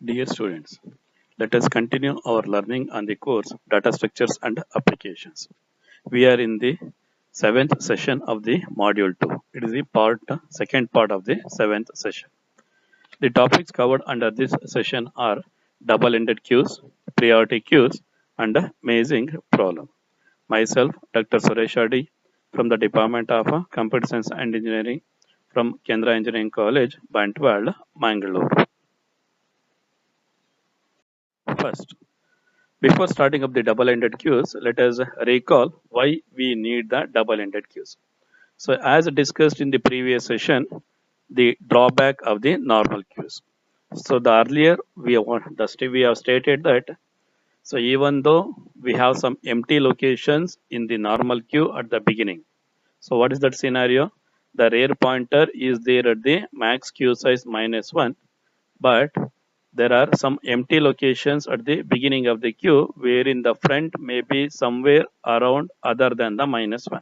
Dear students, let us continue our learning on the course Data Structures and Applications. We are in the seventh session of the module 2. It is the second part of the seventh session. The topics covered under this session are double-ended queues, priority queues, and mazing problem. Myself, Dr. Suresha.d from the Department of Computer Science and Engineering from Canara Engineering College, Bantwal, Mangaluru. First, before starting up the double-ended queues, let us recall why we need the double-ended queues. So as discussed in the previous session, the drawback of the normal queues. So the earlier we have stated that, so even though we have some empty locations in the normal queue at the beginning. So what is that scenario? The rear pointer is there at the max queue size -1, but there are some empty locations at the beginning of the queue wherein the front may be somewhere around other than the -1.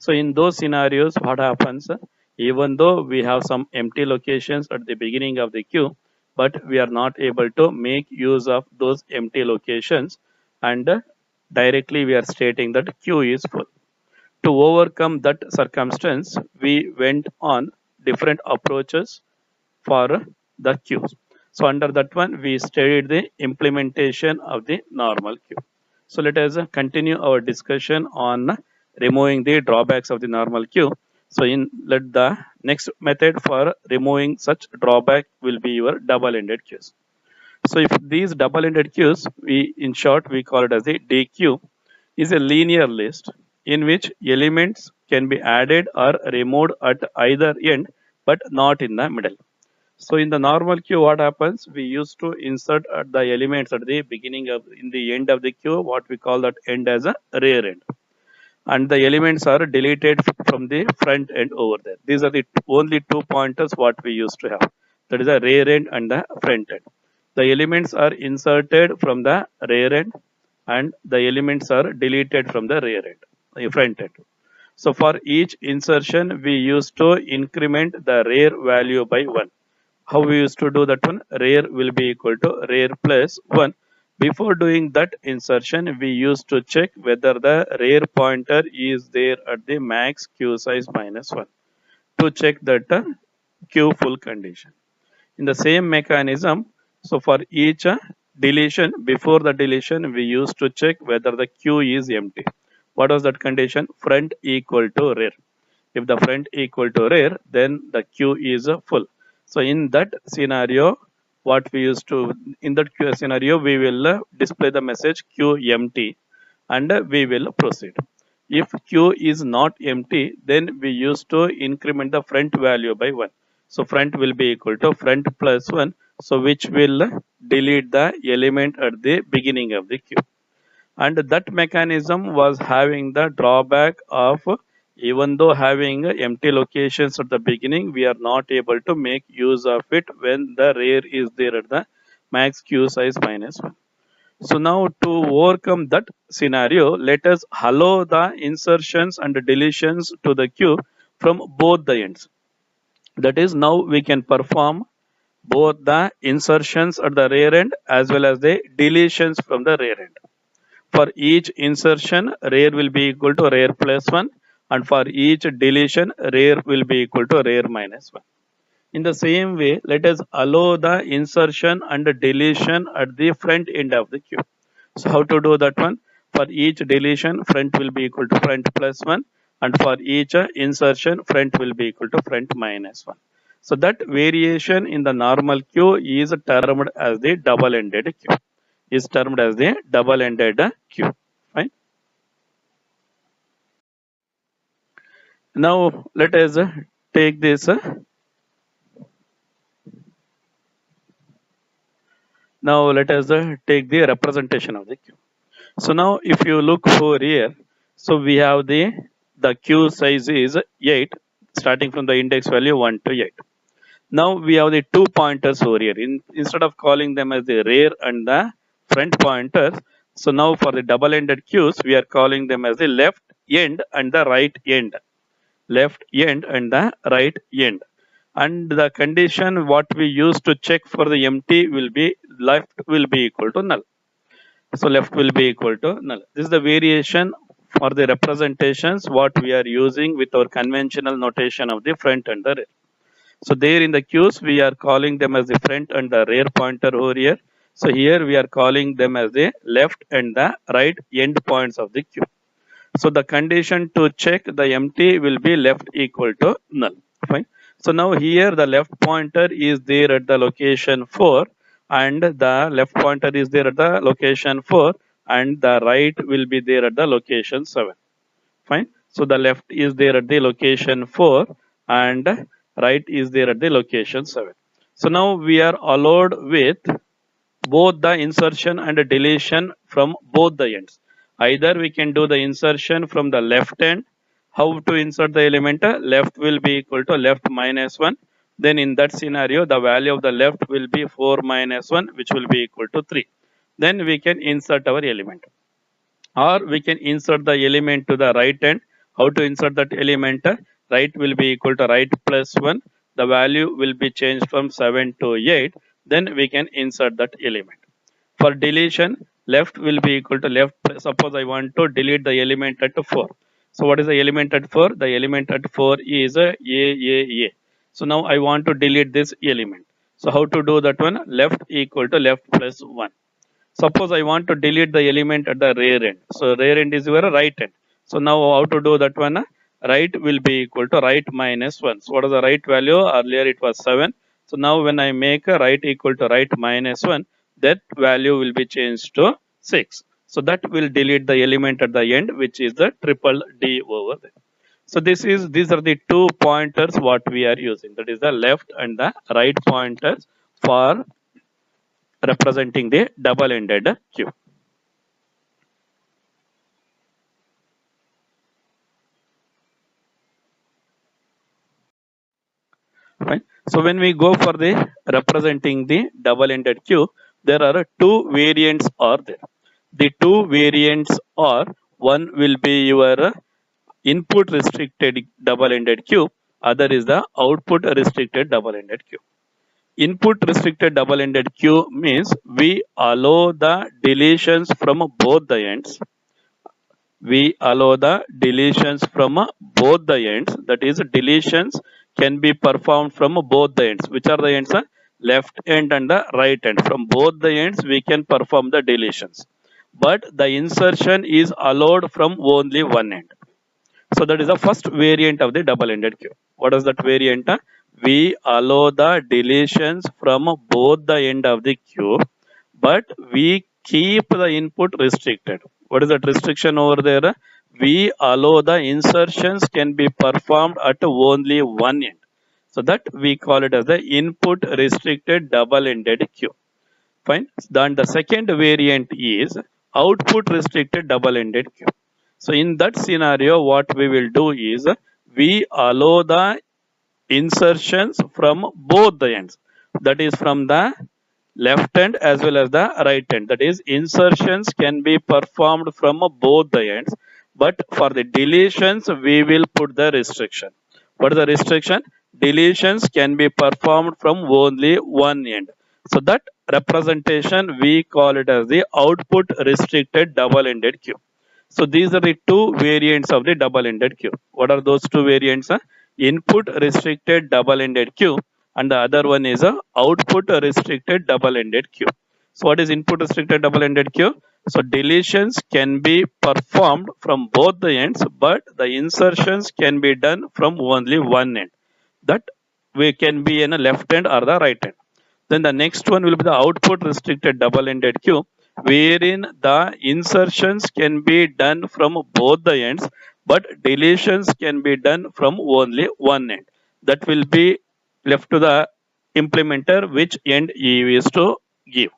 So in those scenarios, what happens? Even though we have some empty locations at the beginning of the queue, but we are not able to make use of those empty locations, and directly we are stating that queue is full. To overcome that circumstance, we went on different approaches for the queues. So under that one, we studied the implementation of the normal queue. So let us continue our discussion on removing the drawbacks of the normal queue. So let the next method for removing such drawback will be your double-ended queues. So if these double-ended queues, in short we call it as a Deque, is a linear list in which elements can be added or removed at either end but not in the middle. So in the normal queue, what happens? We used to insert the elements at the beginning of, in the end of the queue, what we call that end as a rear end. And the elements are deleted from the front end over there. These are the only two pointers what we used to have. That is the rear end and the front end. The elements are inserted from the rear end and the elements are deleted from the rear end, the front end. So for each insertion, we used to increment the rear value by 1. How we used to do that one? Rear will be equal to rear plus 1. Before doing that insertion, we used to check whether the rear pointer is there at the max queue size -1 to check that queue full condition. In the same mechanism, so for each deletion, before the deletion, we used to check whether the queue is empty. What was that condition? Front equal to rear. If the front equal to rear, then the queue is full. So in that scenario, what we used to, in that scenario, we will display the message queue empty and we will proceed. If queue is not empty, then we used to increment the front value by 1. So front will be equal to front plus 1. So which will delete the element at the beginning of the queue. And that mechanism was having the drawback of, even though having empty locations at the beginning, we are not able to make use of it when the rear is there at the max queue size -1. So now to overcome that scenario, let us allow the insertions and deletions to the queue from both the ends. That is, now we can perform both the insertions at the rear end as well as the deletions from the rear end. For each insertion, rear will be equal to rear plus 1, and for each deletion, rear will be equal to rear -1. In the same way, let us allow the insertion and deletion at the front end of the queue. So how to do that one? For each deletion, front will be equal to front plus 1, and for each insertion, front will be equal to front -1. So that variation in the normal queue is termed as the double-ended queue. Is termed as the double-ended queue. Fine. Now let us take this. Now let us take the representation of the queue. So now if you look over here, so we have the queue size is 8, starting from the index value 1 to 8. Now we have the two pointers over here. Instead of calling them as the rear and the front pointers, so now for the double-ended queues, we are calling them as the left end and the right end. Left end and the right end. And the condition what we use to check for the empty will be left will be equal to null. So left will be equal to null. This is the variation for the representations what we are using with our conventional notation of the front and the rear. So there in the queues, we are calling them as the front and the rear pointer over here. So here we are calling them as the left and the right end points of the queue. So the condition to check the empty will be left equal to null. Fine. So now here the left pointer is there at the location 4 and the left pointer is there at the location 4 and the right will be there at the location 7. Fine. So the left is there at the location 4 and right is there at the location 7. So now we are allowed with both the insertion and deletion from both the ends. Either we can do the insertion from the left end. How to insert the element? Left will be equal to left minus 1. Then in that scenario, the value of the left will be 4 minus 1, which will be equal to 3. Then we can insert our element. Or we can insert the element to the right end. How to insert that element? Right will be equal to right plus 1. The value will be changed from 7 to 8. Then we can insert that element. For deletion, left will be equal to left. Suppose I want to delete the element at 4. So what is the element at 4? The element at 4 is a. So now I want to delete this element. So how to do that one? Left equal to left plus 1. Suppose I want to delete the element at the rear end. So rear end is your right end. So now how to do that one? Right will be equal to right minus 1. So what is the right value? Earlier it was 7. So now when I make a right equal to right minus 1, that value will be changed to 6. So that will delete the element at the end, which is the triple D over there. So these are the two pointers what we are using. That is the left and the right pointers for representing the double-ended queue. Right. So when we go for the representing the double-ended queue, there are two variants are there. The two variants are one will be your input restricted double-ended queue, other is the output restricted double-ended queue. Input restricted double-ended queue means we allow the deletions from both the ends. We allow the deletions from both the ends. That is, deletions can be performed from both the ends. Which are the ends? Left end and the right end. From both the ends, we can perform the deletions. But the insertion is allowed from only one end. So that is the first variant of the double-ended queue. What is that variant? We allow the deletions from both the end of the queue, but we keep the input restricted. What is that restriction over there? We allow the insertions can be performed at only one end. So that we call it as the input restricted double-ended queue. Fine. Then the second variant is output restricted double-ended queue. So in that scenario, what we will do is we allow the insertions from both the ends. That is from the left end as well as the right end. That is, insertions can be performed from both the ends, but for the deletions, we will put the restriction. What is the restriction? Deletions can be performed from only one end. So that representation we call it as the output restricted double-ended queue. So these are the two variants of the double-ended queue. What are those two variants? Input restricted double-ended queue and the other one is a output restricted double-ended queue. So what is input restricted double-ended queue? So deletions can be performed from both the ends, but the insertions can be done from only one end. That we can be in a left end or the right end. Then the next one will be the output restricted double-ended queue, wherein the insertions can be done from both the ends, but deletions can be done from only one end. That will be left to the implementer which end he is to give.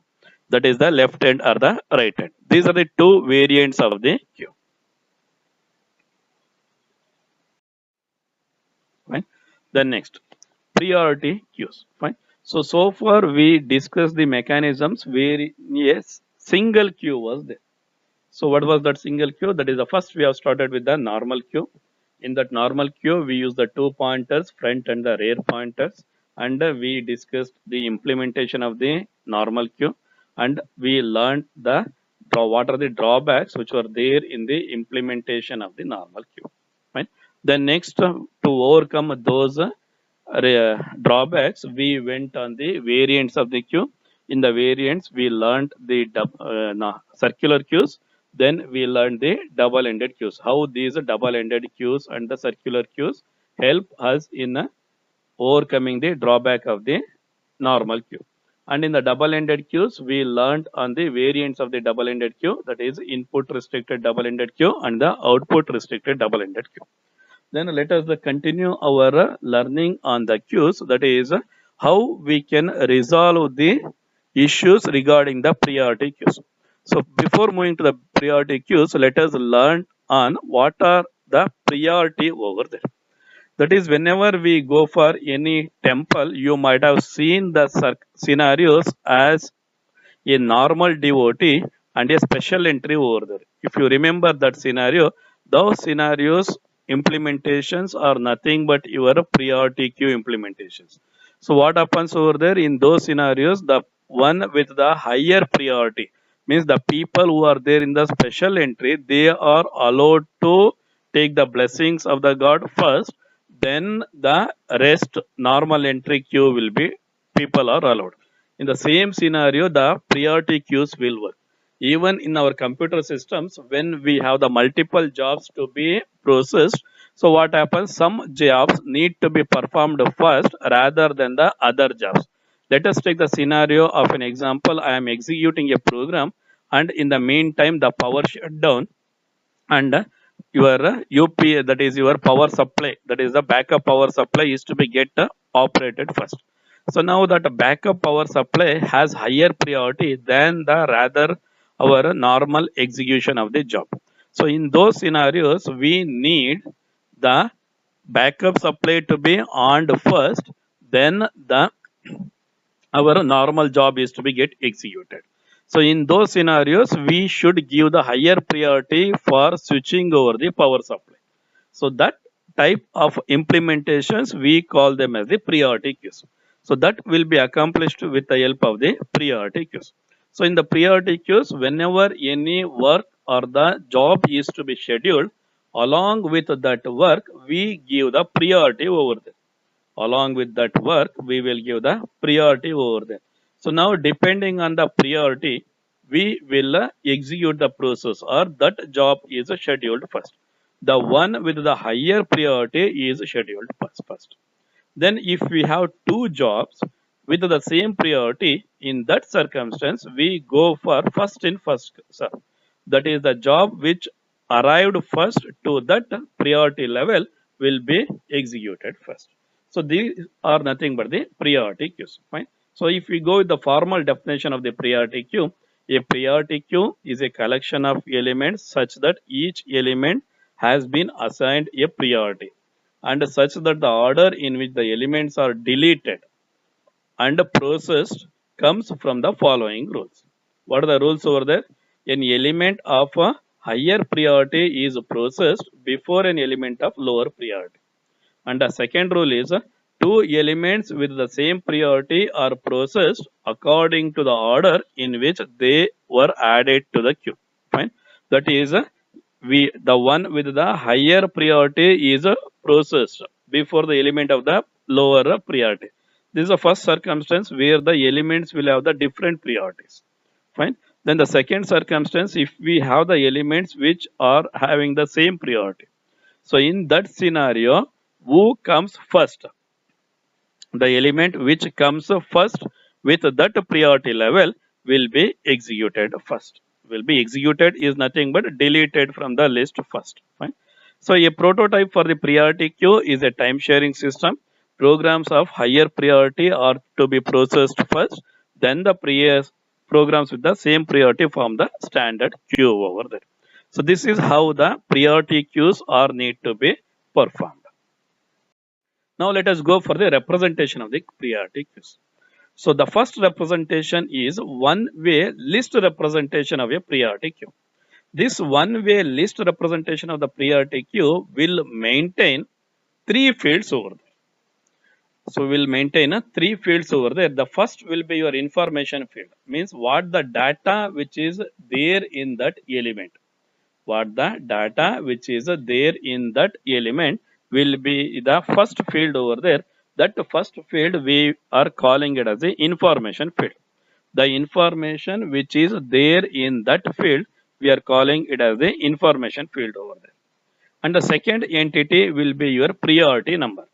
That is the left end or the right end. These are the two variants of the queue. Right? Then next. priority queues. Fine. So far we discussed the mechanisms where yes, single queue was there. So what was that single queue? That is the first we have started with the normal queue. In that normal queue, we use the two pointers, front and the rear pointers, and we discussed the implementation of the normal queue, and we learned the what are the drawbacks which were there in the implementation of the normal queue. Right. Then next, to overcome those drawbacks, we went on the variants of the queue. In the variants, we learned the circular queues. Then we learned the double-ended queues. How these double-ended queues and the circular queues help us in overcoming the drawback of the normal queue. And in the double-ended queues, we learned on the variants of the double-ended queue, that is input restricted double-ended queue and the output restricted double-ended queue. Then let us continue our learning on the queues, that is how we can resolve the issues regarding the priority queues. So before moving to the priority queues, let us learn on what are the priority over there. That is, whenever we go for any temple, you might have seen the scenarios as a normal devotee and a special entry over there. If you remember that scenario, those scenarios implementations are nothing but your priority queue implementations. So what happens over there in those scenarios? The one with the higher priority means the people who are there in the special entry, they are allowed to take the blessings of the God first. Then the rest normal entry queue will be people are allowed. In the same scenario, the priority queues will work. Even in our computer systems, when we have the multiple jobs to be processed, so what happens? Some jobs need to be performed first rather than the other jobs. Let us take the scenario of an example. I am executing a program, and in the meantime, the power shut down, and your UP, that is your power supply, that is the backup power supply, is to be get operated first. So now that backup power supply has higher priority than the rather our normal execution of the job. So in those scenarios, we need the backup supply to be on first, then the our normal job is to be get executed. So in those scenarios, we should give the higher priority for switching over the power supply. So that type of implementations, we call them as the priority queues. So that will be accomplished with the help of the priority queues. So in the priority queues, whenever any work or the job is to be scheduled, along with that work, we give the priority over there. Along with that work, we will give the priority over there. So now depending on the priority, we will execute the process or that job is scheduled first. The one with the higher priority is scheduled first. Then if we have two jobs with the same priority, in that circumstance, we go for first in first serve. That is the job which arrived first to that priority level will be executed first. So these are nothing but the priority queues. Fine. So if we go with the formal definition of the priority queue, a priority queue is a collection of elements such that each element has been assigned a priority, and such that the order in which the elements are deleted and processed comes from the following rules. What are the rules over there? An element of a higher priority is processed before an element of lower priority. And the second rule is two elements with the same priority are processed according to the order in which they were added to the queue. Fine. That is, we the one with the higher priority is processed before the element of the lower priority. This is the first circumstance where the elements will have the different priorities. Fine. Then the second circumstance, if we have the elements which are having the same priority. So in that scenario, who comes first? The element which comes first with that priority level will be executed first. Will be executed is nothing but deleted from the list first. Fine. So a prototype for the priority queue is a time sharing system. Programs of higher priority are to be processed first, then the previous programs with the same priority form the standard queue over there. So this is how the priority queues are need to be performed. Now let us go for the representation of the priority queues. So the first representation is one-way list representation of a priority queue. This one-way list representation of the priority queue will maintain three fields over there. So we'll maintain three fields over there. The first will be your information field, means what the data which is there in that element. What the data which is there in that element will be the first field over there. That first field we are calling it as the information field. The information which is there in that field, we are calling it as the information field over there. And the second entity will be your priority number.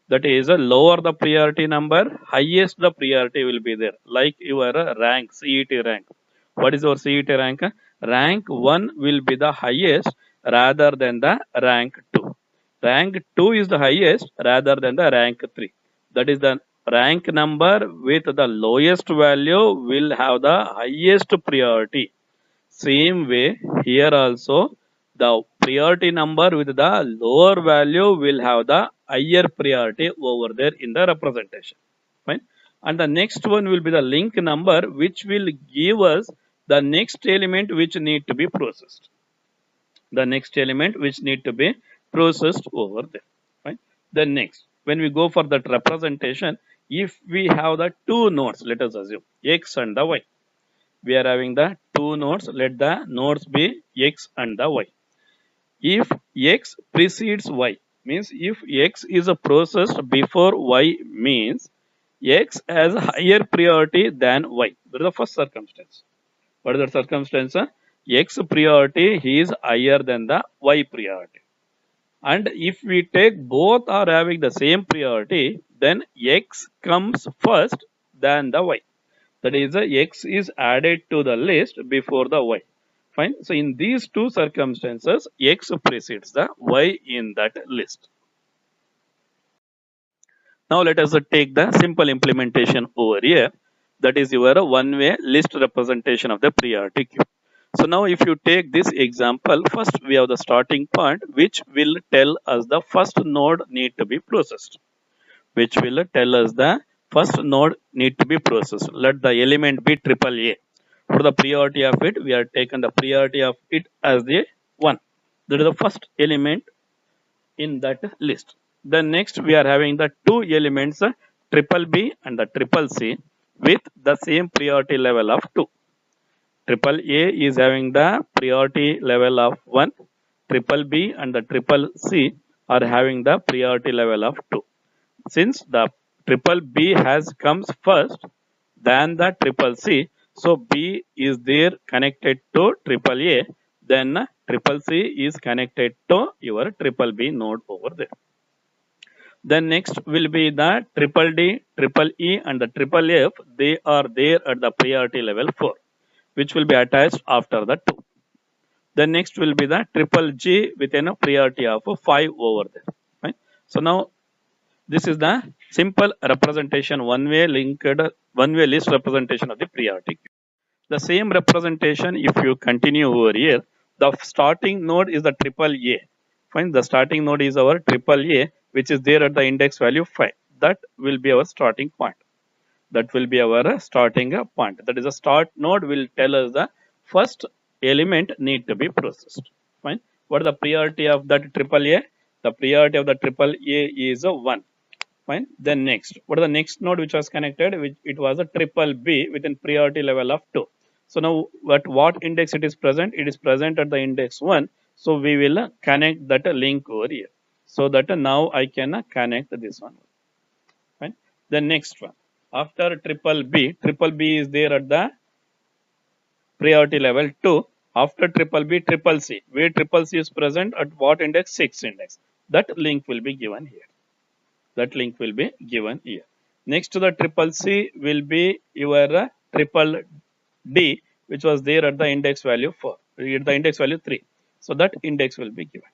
That is, lower the priority number, highest the priority will be there. Like your rank, CET rank. What is your CET rank? Rank 1 will be the highest rather than the rank 2. Rank 2 is the highest rather than the rank 3. That is, the rank number with the lowest value will have the highest priority. Same way, here also the priority number with the lower value will have the higher priority over there in the representation. Fine. And the next one will be the link number, which will give us the next element which need to be processed. The next element which need to be processed over there. Fine. Then next, when we go for that representation, if we have the two nodes, let us assume X and the Y. We are having the two nodes. Let the nodes be X and the Y. If X precedes Y, means if X is a processed before Y, means X has higher priority than Y. That is the first circumstance. What is the circumstance? X priority is higher than the Y priority. And if we take both are having the same priority, then X comes first than the Y. That is, X is added to the list before the Y. Fine. So in these two circumstances, X precedes the Y in that list. Now let us take the simple implementation over here. That is your one-way list representation of the priority queue. So now if you take this example, first we have the starting point, which will tell us the first node need to be processed. Which will tell us the first node need to be processed. Let the element be triple A. For the priority of it, we are taken the priority of it as the 1. That is the first element in that list. Then next we are having the two elements triple B and the triple C with the same priority level of 2. Triple A is having the priority level of 1. Triple B and the triple C are having the priority level of 2. Since the triple B has comes first than the triple C, so B is there connected to triple A, then triple C is connected to your triple B node over there. Then next will be the triple D, triple E and the triple F. They are there at the priority level 4, which will be attached after the 2. Then next will be the triple G within a priority of 5 over there. Right? So now this is the simple representation, one-way list representation of the priority queue. The same representation, if you continue over here, the starting node is the triple A. Fine, the starting node is our triple A, which is there at the index value 5. That will be our starting point. That will be our starting point. That is a start node will tell us the first element need to be processed. Fine. What is the priority of that triple A? The priority of the triple A is a 1. Fine. Then next, what is the next node which was connected? Which it was a triple B within priority level of 2. So now at what index it is present? It is present at the index 1. So we will connect that link over here. So that now I can connect this one. Fine. The next one. After triple B is there at the priority level 2. After triple B, triple C. Where triple C is present at what index? 6 index. That link will be given here. That link will be given here. Next to the triple C will be your triple D, which was there at the index value 4, at the index value 3. So that index will be given.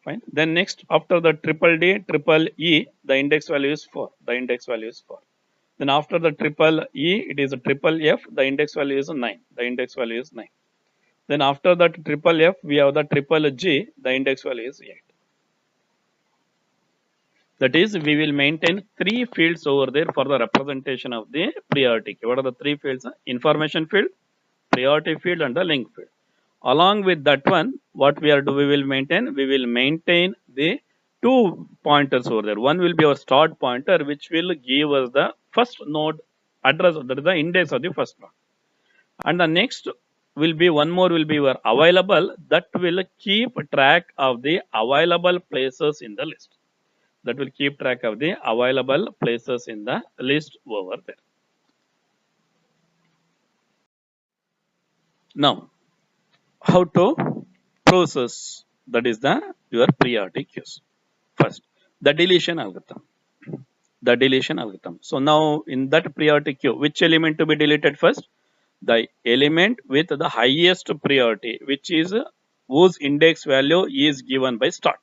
Fine. Then next, after the triple D, triple E, the index value is 4. The index value is 4. Then after the triple E, it is a triple F, the index value is 9. The index value is 9. Then after that triple F, we have the triple G, the index value is 8. That is, we will maintain three fields over there for the representation of the priority queue. What are the three fields? Information field, priority field, and the link field. Along with that one, what we are do we will maintain? We will maintain the two pointers over there. One will be our start pointer, which will give us the first node address, that is the index of the first node. And the next will be one more will be your available, that will keep track of the available places in the list. That will keep track of the available places in the list over there. Now, how to process, that is the your priority queues. First, the deletion algorithm. The deletion algorithm. So now in that priority queue, which element to be deleted first? The element with the highest priority, which is whose index value is given by start.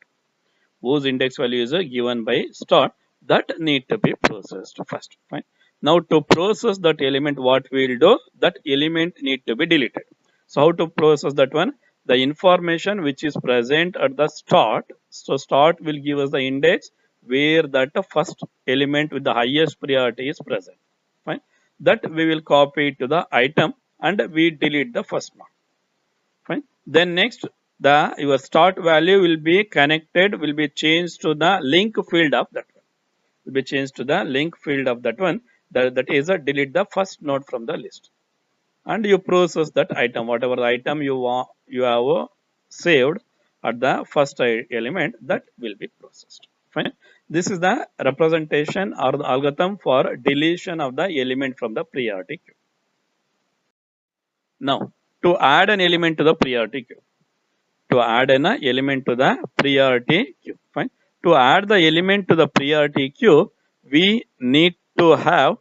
Whose index value is given by start, that need to be processed first. Fine. Now to process that element, what we will do? That element need to be deleted. So how to process that one? The information which is present at the start. So start will give us the index where that first element with the highest priority is present. Fine. That we will copy to the item and we delete the first one. Fine. Then next, the your start value will be connected, will be changed to the link field of that one. Will be changed to the link field of that one. That is a delete the first node from the list. And you process that item, whatever the item you want, you have saved at the first element, that will be processed. Fine. This is the representation or the algorithm for deletion of the element from the priority queue. Now, to add an element to the priority queue, to add an element to the priority queue. Fine. To add the element to the priority queue, we need to have,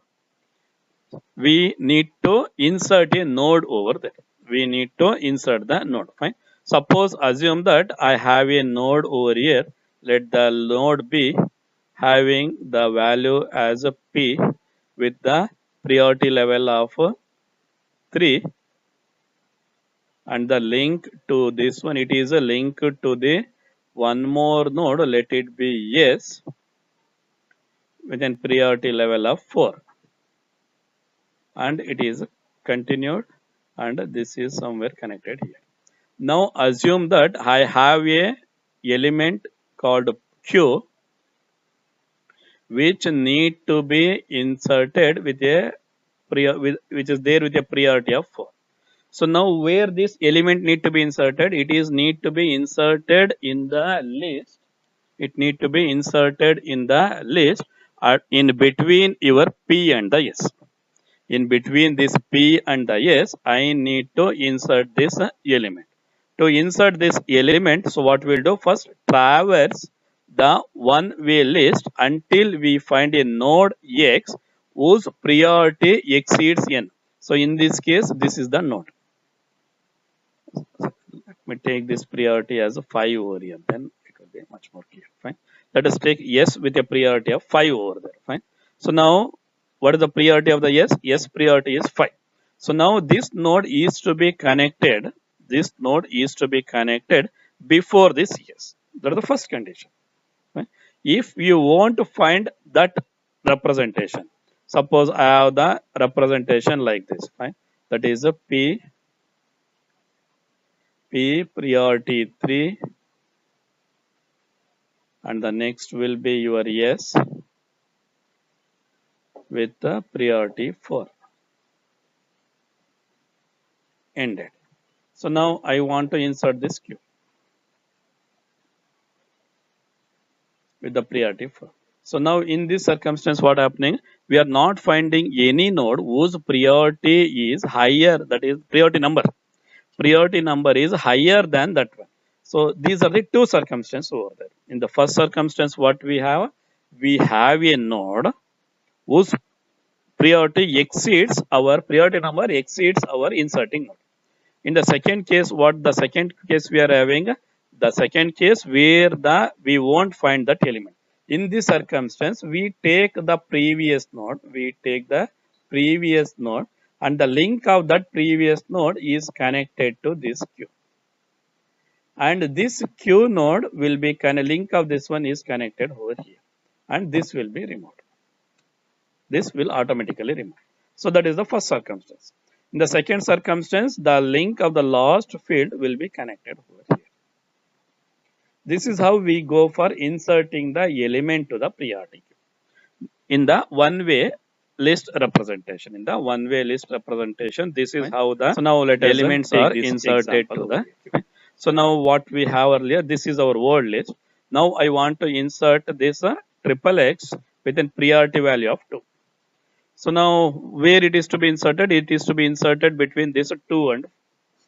we need to insert a node over there. We need to insert the node. Fine. Suppose assume that I have a node over here. Let the node be having the value as a p with the priority level of 3, and the link to this one, it is a link to the one more node, let it be yes, within priority level of 4, and it is continued, and this is somewhere connected here. Now assume that I have a element called q which need to be inserted with a which is there with a priority of 4. So now where this element need to be inserted, it is need to be inserted in the list. It need to be inserted in the list in between your P and the S. In between this P and the S, I need to insert this element. To insert this element, so what we'll do first, traverse the one-way list until we find a node X whose priority exceeds N. So in this case, this is the node. Let me take this priority as a 5 over here, then it will be much more clear. Fine. Let us take yes with a priority of 5 over there. Fine. So now, what is the priority of the yes? Yes priority is 5. So now this node is to be connected. This node is to be connected before this yes. That is the first condition. Fine. If you want to find that representation, suppose I have the representation like this. Fine. That is a P priority 3, and the next will be your yes with the priority 4 ended. So now I want to insert this queue with the priority 4. So now in this circumstance, what happening? We are not finding any node whose priority is higher, that is priority number. Priority number is higher than that one. So these are the two circumstances over there. In the first circumstance, what we have? We have a node whose priority exceeds our priority number exceeds our inserting node. In the second case, what the second case we are having? The second case where we won't find that element. In this circumstance, we take the previous node, and the link of that previous node is connected to this queue. And this queue node will be link of this one is connected over here. and this will be removed. This will automatically remove. So that is the first circumstance. In the second circumstance, the link of the last field will be connected over here. This is how we go for inserting the element to the priority queue. In the one-way list representation. In the one-way list representation, this is how the elements are inserted to the queue. So now what we have earlier, this is our word list. Now I want to insert this triple X with a priority value of 2. So now where it is to be inserted? It is to be inserted between this 2 and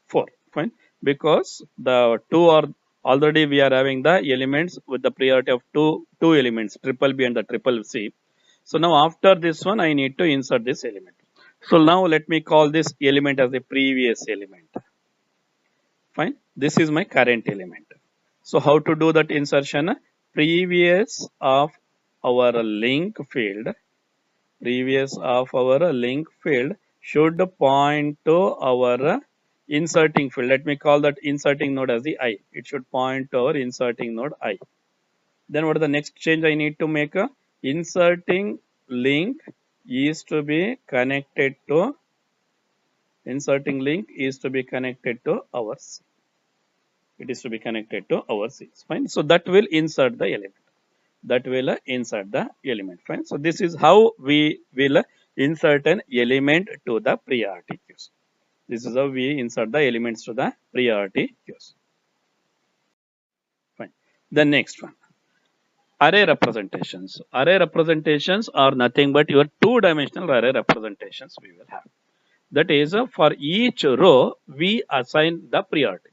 4. Fine. Because the 2 are already we are having the elements with the priority of two elements, triple B and the triple C. So now after this one, I need to insert this element. So now let me call this element as the previous element. Fine. This is my current element. So how to do that insertion? Previous of our link field should point to our inserting field. Let me call that inserting node as the I. It should point to our inserting node I. Then what is the next change I need to make? Inserting link is to be connected to our C. It is to be connected to our C. Fine. So that will insert the element. Fine. So this is how we will insert an element to the priority queues. This is how we insert the elements to the priority queues. Fine. The next one, array representations. Array representations are nothing but your two-dimensional array representations we will have. That is, for each row we assign the priority.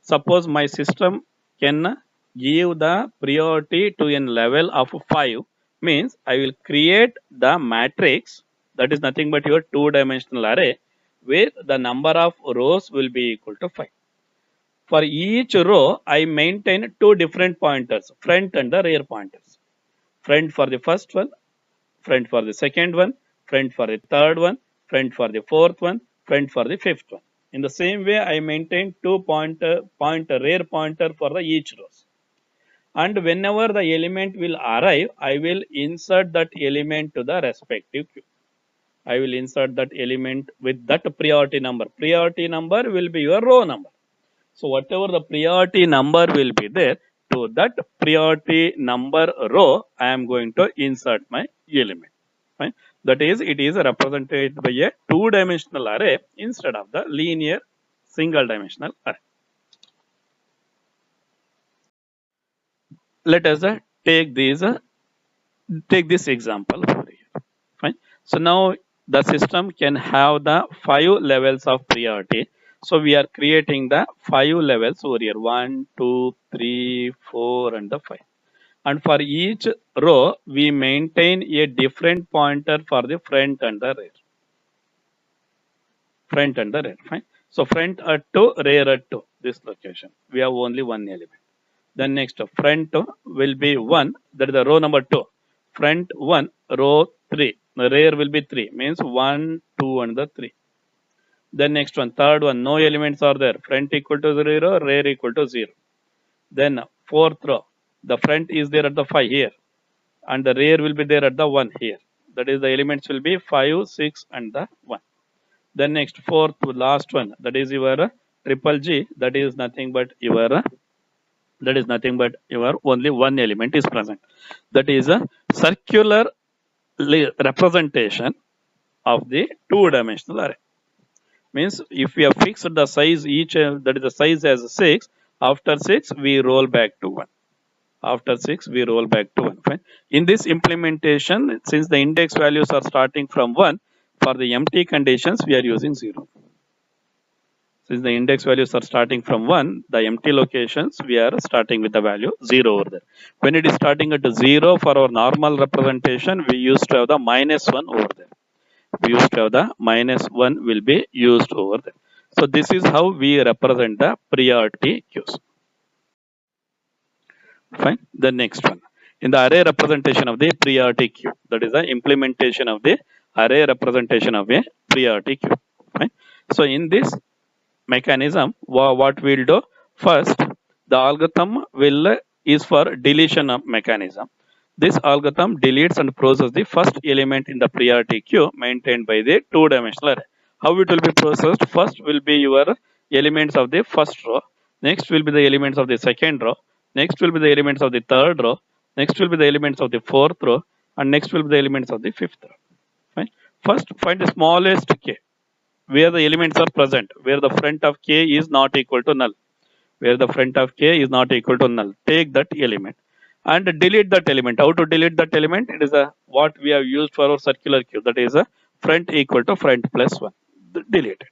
Suppose my system can give the priority to a level of 5, means I will create the matrix that is nothing but your two-dimensional array where the number of rows will be equal to 5. For each row, I maintain two different pointers, front and the rear pointers. Front for the first one, front for the second one, front for the third one, front for the fourth one, front for the fifth one. In the same way, I maintain two rear pointer for the each rows. And whenever the element will arrive, I will insert that element to the respective queue. I will insert that element with that priority number. Priority number will be your row number. So whatever the priority number will be there, to that priority number row, I am going to insert my element. Fine. That is, it is represented by a two-dimensional array instead of the linear single-dimensional array. Let us take this example over here. Fine. So now the system can have the 5 levels of priority. So we are creating the 5 levels over here, 1, 2, 3, 4 and the 5. And for each row, we maintain a different pointer for the front and the rear. Fine. So front at 2, rear at 2, this location. We have only one element. Then next, front will be 1, that is the row number 2. Front 1, row 3. The rear will be 3, means 1, 2 and the 3. Then next one, third one, no elements are there. Front equal to 0, rear equal to 0. Then fourth row, the front is there at the 5 here. And the rear will be there at the 1 here. That is, the elements will be 5, 6 and the 1. Then next, fourth last one, that is your triple G. That is nothing but your only one element is present. That is a circular representation of the two-dimensional array. Means if we have fixed the size each, that is the size as 6. After 6, we roll back to 1. After 6, we roll back to 1. Fine. In this implementation, since the index values are starting from 1, for the empty conditions, we are using 0. Since the index values are starting from 1, the empty locations, we are starting with the value 0 over there. When it is starting at 0 for our normal representation, we used to have the -1 over there. We used to have the -1 will be used over there. So this is how we represent the priority queues. Fine. The next one, in the array representation of the priority queue, that is the implementation of the array representation of a priority queue. Fine. So in this mechanism, what we'll do first, the algorithm is for deletion of mechanism. This algorithm deletes and processes the first element in the priority queue maintained by the two-dimensional array. How it will be processed? First will be your elements of the first row. Next will be the elements of the second row. Next will be the elements of the third row. Next will be the elements of the fourth row. And next will be the elements of the fifth row. Fine. First, find the smallest k where the elements are present, where the front of k is not equal to null. Where the front of k is not equal to null. Take that element and delete that element. How to delete that element? It is a what we have used for our circular queue. That is a front equal to front plus 1. Delete it.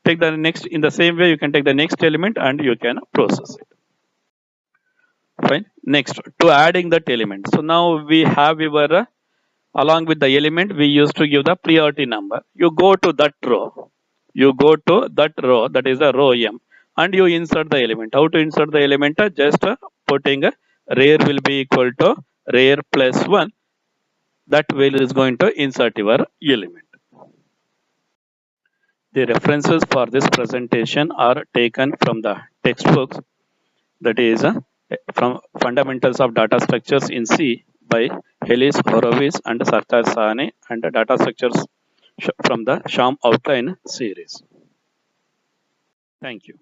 Take the next, in the same way you can take the next element and you can process it. Fine. Next, to adding that element. So now we have your along with the element we used to give the priority number. You go to that row. You go to that row, that is the row M, and you insert the element. How to insert the element? Just putting rare will be equal to rare plus 1. That value is going to insert your element. The references for this presentation are taken from the textbooks, that is from Fundamentals of Data Structures in C by Helis Horowitz and Sartaj Sahni, and data structures from the Sham Outline series. Thank you.